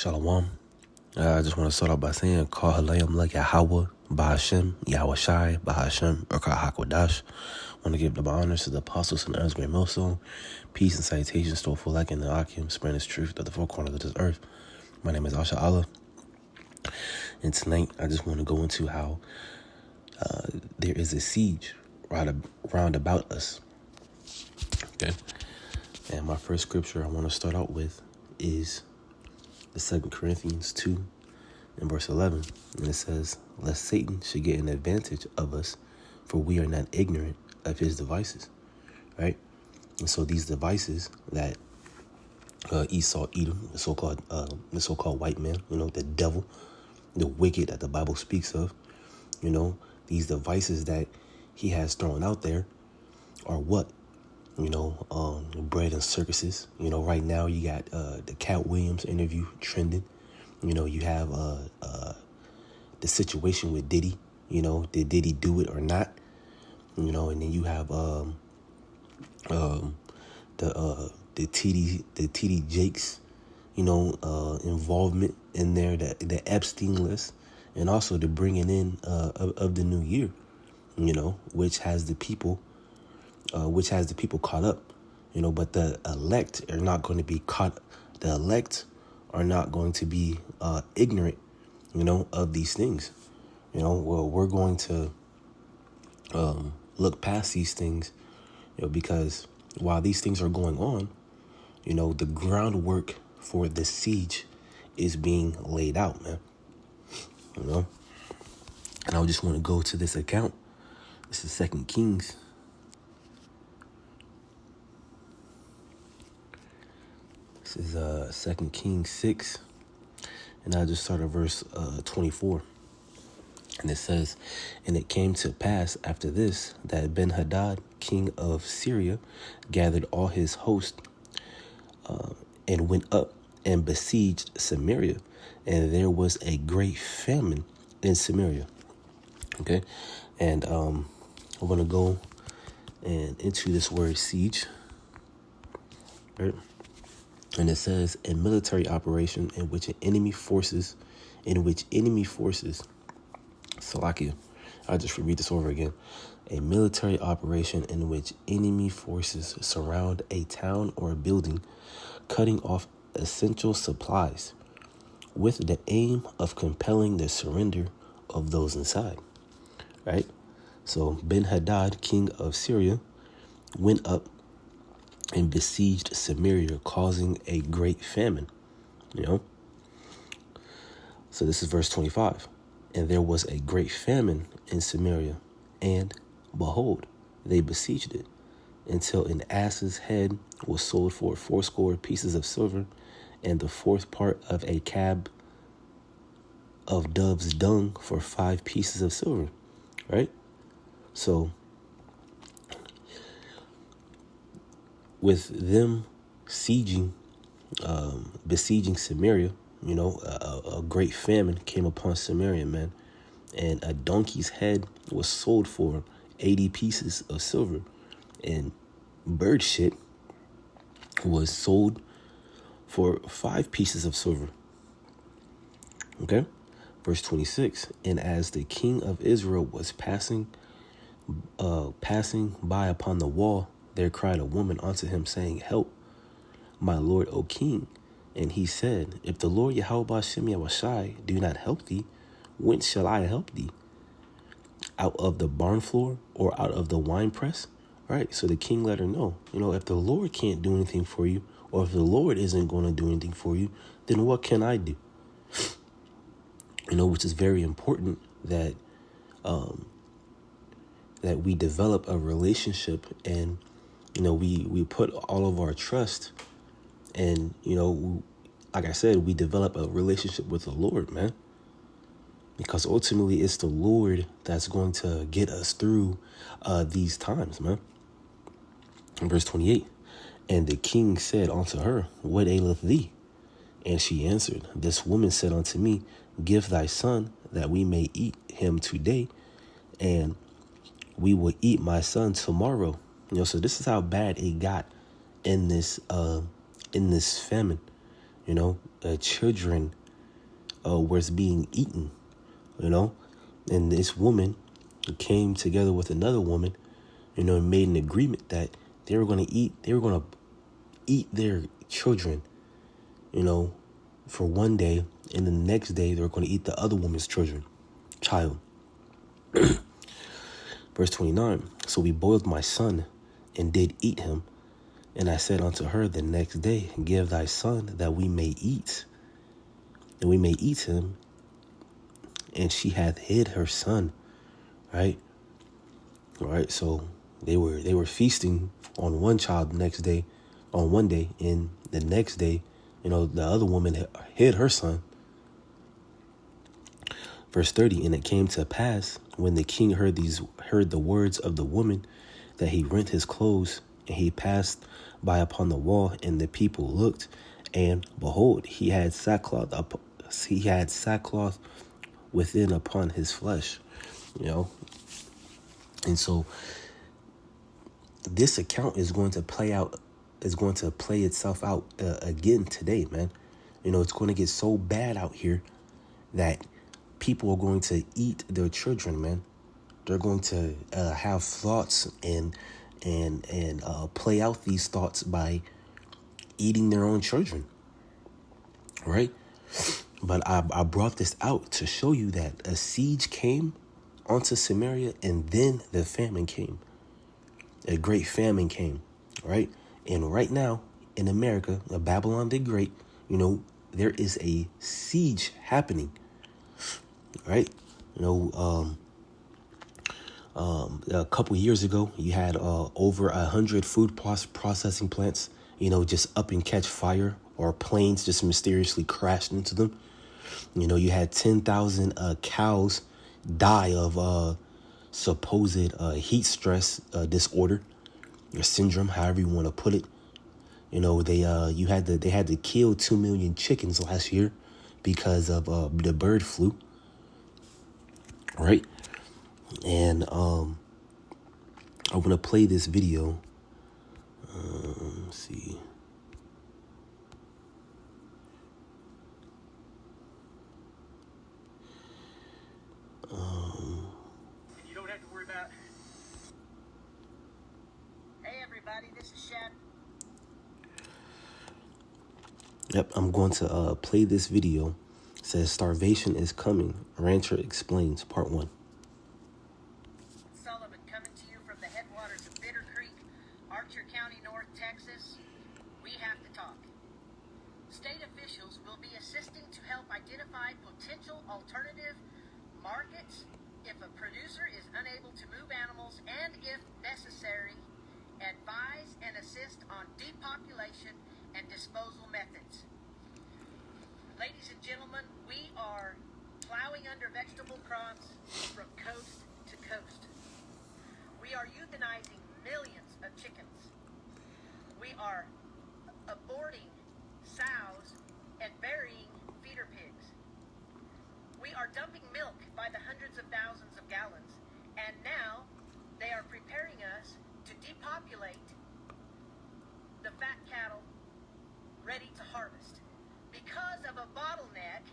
Shalom. I just want to start off by saying, Call Halayim like Yahweh, Bahashem, Yahweh Shai, Bahashem, or Hakwadash. I want to give the honors to the apostles and Aaron's great millstone. Peace and salutations to full like in the Akim, spreading his truth to the four corners of this earth. My name is Asha Allah. And tonight, I just want to go into how there is a siege round about us. Okay. And my first scripture I want to start out with is the 2 Corinthians 2 and verse 11. And it says, lest Satan should get an advantage of us, for we are not ignorant of his devices. Right? And so these devices that Esau, Edom, the so-called white man, the devil, the wicked that the Bible speaks of, these devices that he has thrown out there are what? Bread and circuses. Right now you got the Cat Williams interview trending. You have the situation with Diddy. Did Diddy do it or not? And then you have the TD Jakes, involvement in there, the Epstein list, and also the bringing in of the new year, which has the people caught up, but the elect are not going to be caught. The elect are not going to be ignorant, of these things. Well, we're going to look past these things, because while these things are going on, the groundwork for the siege is being laid out, man. And I just want to go to this account. This is 2 Kings. This is 2 Kings 6, and I'll just start at verse 24. And it says, and it came to pass after this that Ben-Hadad, king of Syria, gathered all his host and went up and besieged Samaria. And there was a great famine in Samaria. Okay, and I'm going to go into this word siege. Right? And it says, a military operation in which enemy forces, Salakia, I'll just read this over again. A military operation in which enemy forces surround a town or a building, cutting off essential supplies, with the aim of compelling the surrender of those inside. Right? So Ben-Hadad, king of Syria, went up and besieged Samaria, causing a great famine. So this is verse 25. And there was a great famine in Samaria, and behold, they besieged it, until an ass's head was sold for 80 pieces of silver, and the fourth part of a cab of dove's dung for 5 pieces of silver. Right? So with them besieging Samaria, a great famine came upon Samaria, man. And a donkey's head was sold for 80 pieces of silver. And bird shit was sold for 5 pieces of silver. Okay? Verse 26. And as the king of Israel was passing by upon the wall, there cried a woman unto him, saying, help, my lord, O king. And he said, if the Lord Yahweh Bashem Yahweh Shai do not help thee, whence shall I help thee? Out of the barn floor or out of the wine press? Right? So the king let her know, if the Lord can't do anything for you, or if the Lord isn't going to do anything for you, then what can I do? Which is very important that we develop a relationship, and we put all of our trust, and like I said, we develop a relationship with the Lord, man, because ultimately it's the Lord that's going to get us through these times, man. In verse 28, and the king said unto her, what aileth thee? And she answered, this woman said unto me, give thy son, that we may eat him today, and we will eat my son tomorrow. So this is how bad it got in this famine. Children was being eaten, and this woman came together with another woman, and made an agreement that they were going to eat their children, for one day, and the next day they were going to eat the other woman's child. Verse 29, so we boiled my son and did eat him. And I said unto her the next day, give thy son that we may eat, and we may eat him. And she hath hid her son, right? All right, so they were feasting on one child on one day, and the next day, the other woman hid her son. Verse 30, and it came to pass when the king heard the words of the woman, that he rent his clothes, and he passed by upon the wall, and the people looked, and behold, he had sackcloth within upon his flesh, And so this account is going to play itself out again today, man. It's going to get so bad out here that people are going to eat their children, man. They're going to have thoughts and play out these thoughts by eating their own children, right? But I brought this out to show you that a siege came onto Samaria, and then the famine came. A great famine came, right? And right now in America, Babylon the Great, there is a siege happening, right? A couple years ago, you had over 100 food processing plants, just up and catch fire, or planes just mysteriously crashed into them. You had 10,000 cows die of supposed heat stress disorder or syndrome, however you want to put it. They had to kill 2 million chickens last year because of the bird flu, right? And I want to play this video. Let's see. And you don't have to worry about. Hey everybody, this is Shad. Yep, I'm going to play this video. It says starvation is coming. Rancher explains, part 1. Sullivan coming to you from the headwaters of Bitter Creek, Archer County, North Texas. We have to talk. State officials will be assisting to help identify potential alternative markets if a producer is unable to move animals, and if necessary, advise and assist on depopulation and disposal methods. Ladies and gentlemen, we are plowing under vegetable crops from coast to coast. We are euthanizing millions of chickens. We are aborting sows and burying feeder pigs. We are dumping milk by the hundreds of thousands of gallons, and now they are preparing us to depopulate the fat cattle ready to harvest because of a bottleneck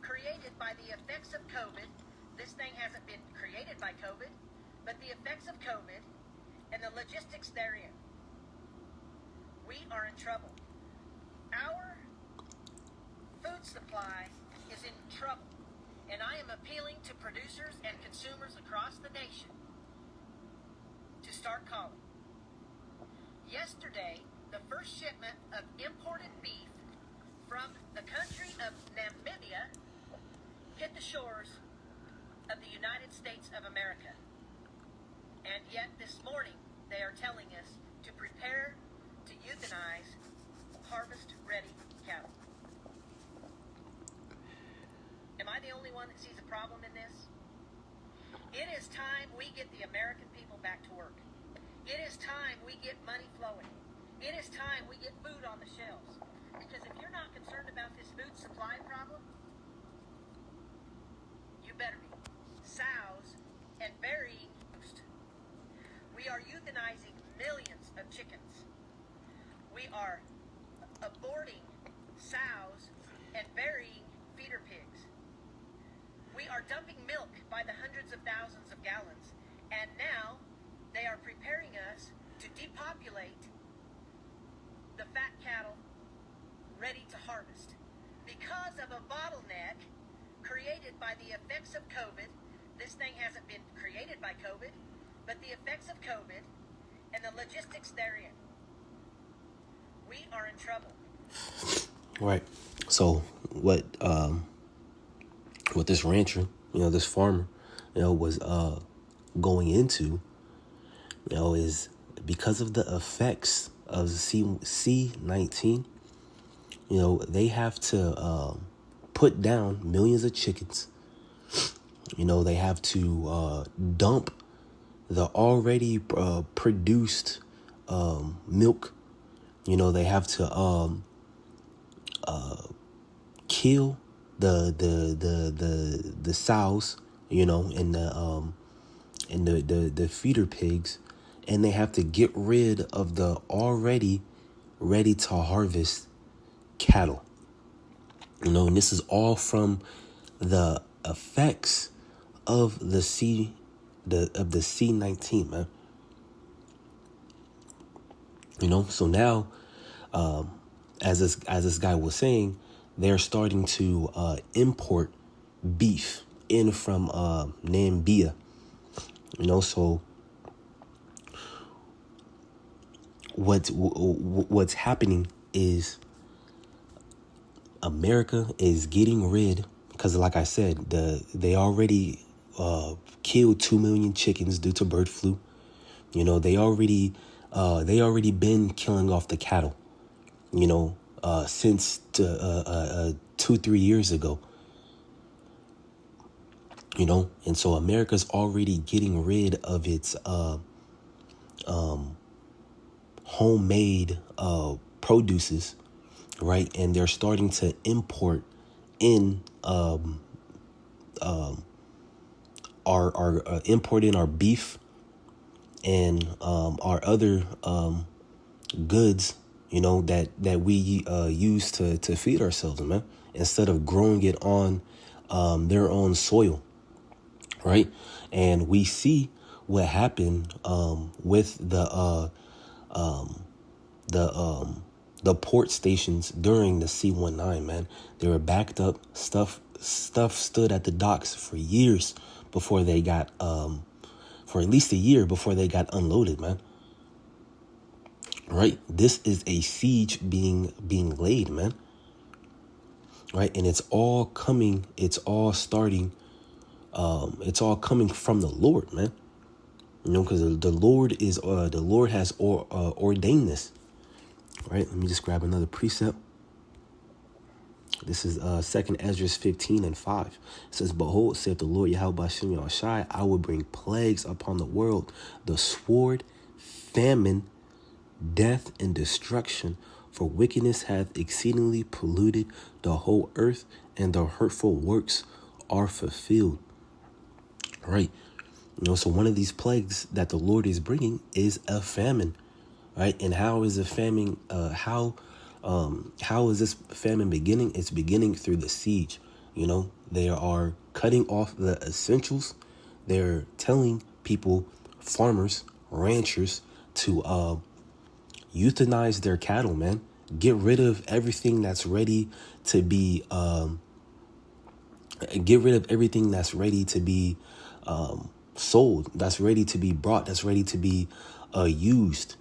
created by the effects of COVID. This thing hasn't been created by COVID, but the effects of COVID and the logistics therein. We are in trouble. Our food supply is in trouble, and I am appealing to producers and consumers across the nation to start calling. Yesterday, the first shipment of imported beef from the country of Namibia hit the shores of the United States of America. And yet this morning, they are telling us to prepare to euthanize harvest-ready cattle. Am I the only one that sees a problem in this? It is time we get the American people back to work. It is time we get money flowing. It is time we get food on the shelves. Because if you're not concerned about this food supply problem, you better be. Sows and burying. We are euthanizing millions of chickens. We are aborting sows and burying feeder pigs. We are dumping milk by the hundreds of thousands of gallons, and now they are preparing us to depopulate the fat cattle ready to harvest because of a bottleneck created by the effects of COVID. This thing hasn't been created by COVID, but the effects of COVID and the logistics therein. We are in trouble. Right. So what this rancher, this farmer, was going into, is because of the effects of C-19, they have to put down millions of chickens. They have to dump the already produced milk. They have to kill the sows, and the feeder pigs, and they have to get rid of the already ready to harvest cattle. And this is all from the effects of the C-19, man. So now, as this guy was saying, they're starting to import beef in from Namibia. So what's happening is America is getting rid, because like I said, they already killed 2 million chickens due to bird flu. They already been killing off the cattle, since 2-3 years ago. And so America's already getting rid of its homemade produces, right? And they're starting to import in our importing our beef and our other goods, that we use to feed ourselves, man, instead of growing it on their own soil, right? And we see what happened with the port stations during the C-19, man. They were backed up. Stuff stood at the docks for years before they got for at least a year before they got unloaded, man. Right? This is a siege being laid, man. Right? And it's all coming from the Lord, man. Because the Lord has ordained this. Right? Let me just grab another precept. This is 2 Ezra 15:5. It says, "Behold, saith the Lord Yahweh Hashem Yahushai, I will bring plagues upon the world, the sword, famine, death, and destruction. For wickedness hath exceedingly polluted the whole earth, and the hurtful works are fulfilled." Right? So one of these plagues that the Lord is bringing is a famine. Right? And how is a famine? How is this famine beginning? It's beginning through the siege. They are cutting off the essentials. They're telling people, farmers, ranchers, to euthanize their cattle, man. Get rid of everything that's ready to be. Get rid of everything that's ready to be sold. That's ready to be brought. That's ready to be used.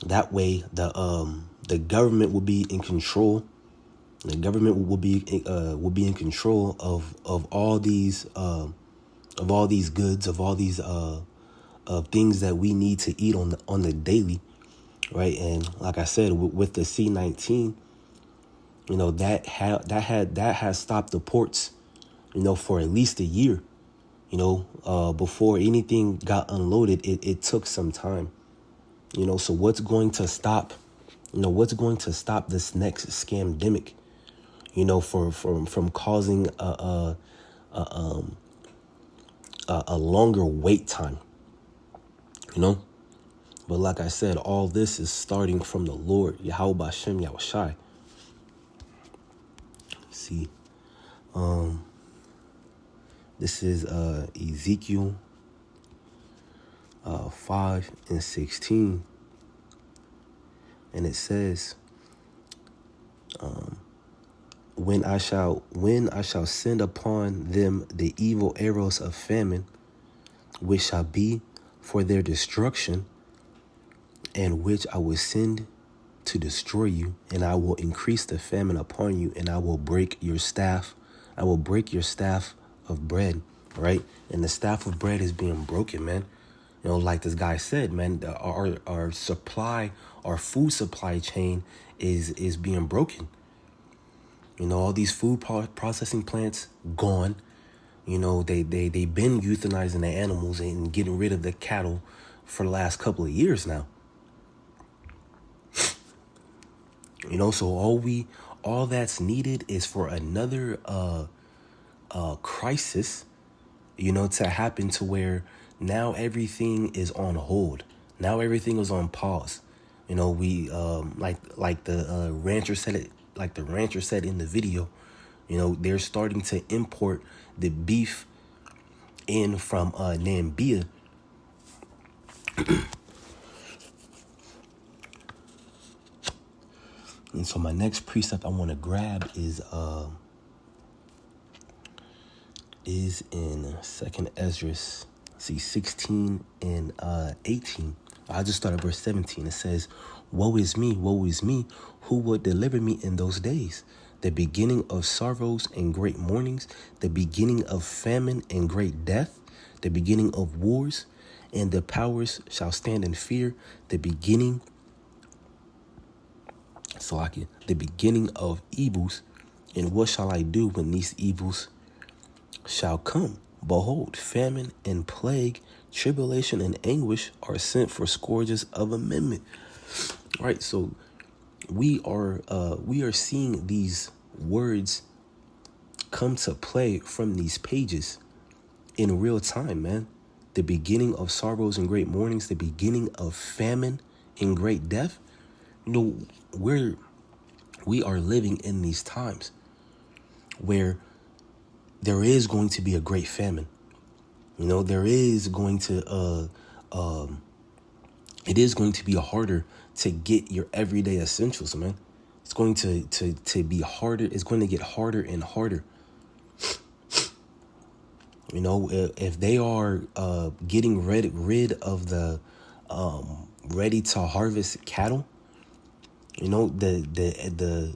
That way, the government will be in control. The government will be in control of all these goods, of all these things that we need to eat on the daily, right? And like I said, with the C-19, that has stopped the ports, for at least a year. Before anything got unloaded, it took some time. So what's going to stop this next scamdemic, from causing a longer wait time, But like I said, all this is starting from the Lord, Yahweh Hashem Yahushai, see. This is Ezekiel 5:16, and it says, when I shall send upon them the evil arrows of famine, which shall be for their destruction, and which I will send to destroy you, and I will increase the famine upon you, and I will break your staff. I will break your staff of bread, right? And the staff of bread is being broken, man. You know, like this guy said, man, our supply, our food supply chain is being broken. You know, all these food processing plants gone. You know, they've been euthanizing the animals and getting rid of the cattle for the last couple of years now. You know, so all that's needed is for another crisis, you know, to happen, to where now everything is on hold. Now everything is on pause. You know, we like the rancher said it, like the rancher said in the video. You know, they're starting to import the beef in from Namibia. And so my next precept I want to grab is in 2nd Ezra, 16 and 18. I just started verse 17. It says, woe is me, who would deliver me in those days? The beginning of sorrows and great mournings, the beginning of famine and great death, the beginning of wars, and the powers shall stand in fear, the beginning of evils. And what shall I do when these evils shall come? Behold, famine and plague, tribulation and anguish are sent for scourges of amendment. Right, so we are seeing these words come to play from these pages in real time, man. The beginning of sorrows and great mournings, the beginning of famine and great death. You know, we are living in these times where there is going to be a great famine. You know, there is going to it is going to be harder to get your everyday essentials, man. It's going to be harder. It's going to get harder and harder. You know, if they are getting rid of the ready to harvest cattle, you know,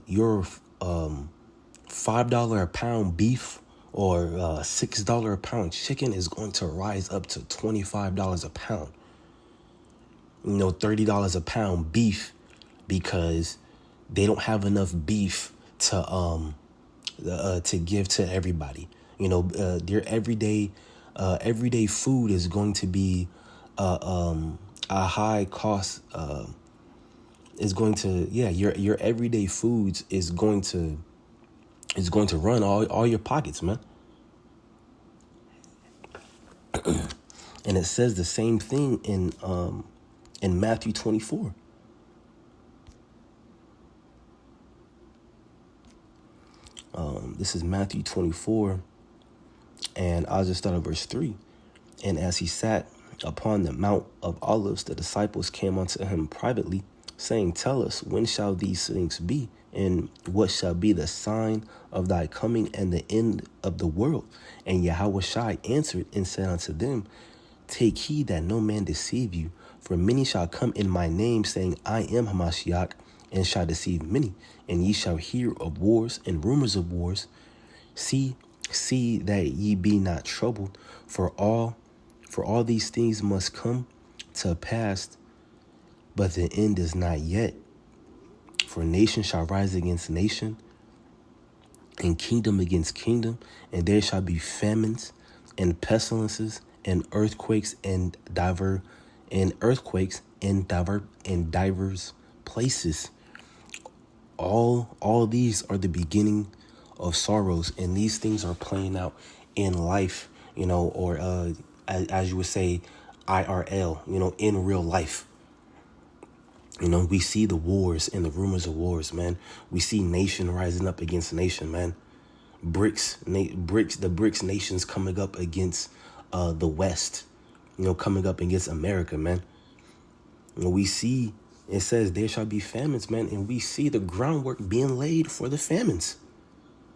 your $5 a pound beef or $6 a pound chicken is going to rise up to $25 a pound. You know, $30 a pound beef, because they don't have enough beef to give to everybody. You know, their everyday food is going to be a high cost. Is going to your everyday foods is going to run all your pockets, man. And it says the same thing in Matthew 24. This is Matthew 24, and I'll just start at verse 3. And as he sat upon the Mount of Olives, the disciples came unto him privately, saying, tell us, when shall these things be? And what shall be the sign of thy coming and the end of the world? And Yahushua answered and said unto them, take heed that no man deceive you, for many shall come in my name, saying, I am Hamashiach, and shall deceive many. And ye shall hear of wars and rumors of wars. See that ye be not troubled, for all these things must come to pass, but the end is not yet. For nation shall rise against nation, and kingdom against kingdom, and there shall be famines and pestilences and earthquakes in divers places. All these are the beginning of sorrows, and these things are playing out in life, you know, or as you would say, IRL, you know, in real life. You know, we see the wars and the rumors of wars, man. We see nation rising up against nation, man. the BRICS nations coming up against the West, coming up against America, man. We see, it says there shall be famines, man, and we see the groundwork being laid for the famines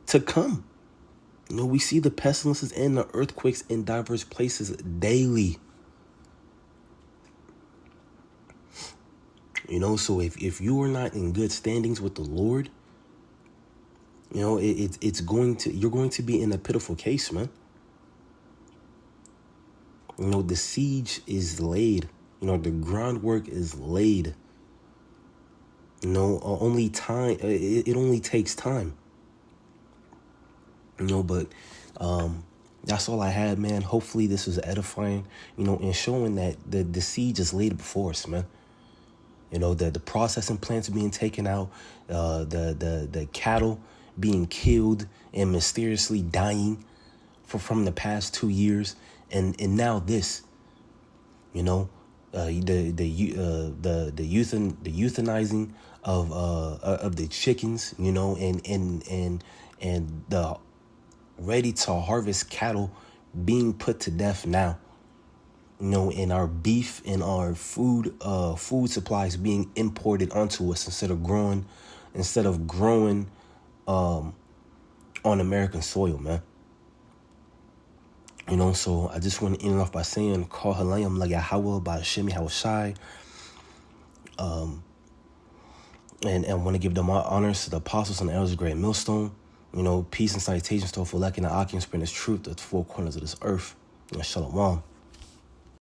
to come. We see the pestilences and the earthquakes in diverse places daily. So if you are not in good standings with the Lord, you're going to be in a pitiful case, man. The siege is laid. The groundwork is laid. Only time. It only takes time. But that's all I had, man. Hopefully this was edifying, and showing that the siege is laid before us, man. The processing plants being taken out, the cattle being killed and mysteriously dying from the past 2 years, and now this, the euthanizing of the chickens, and the ready to harvest cattle being put to death now. And our beef and our food supplies being imported onto us instead of growing on American soil, man. So I just want to end off by saying, Call Halayim La Yahweh by Hashem Yahushai. And I want to give them honors to the apostles and the elders of Great Millstone. Peace and salutations to Fulek and the Akim, spreading this truth to the four corners of this earth. Shalom.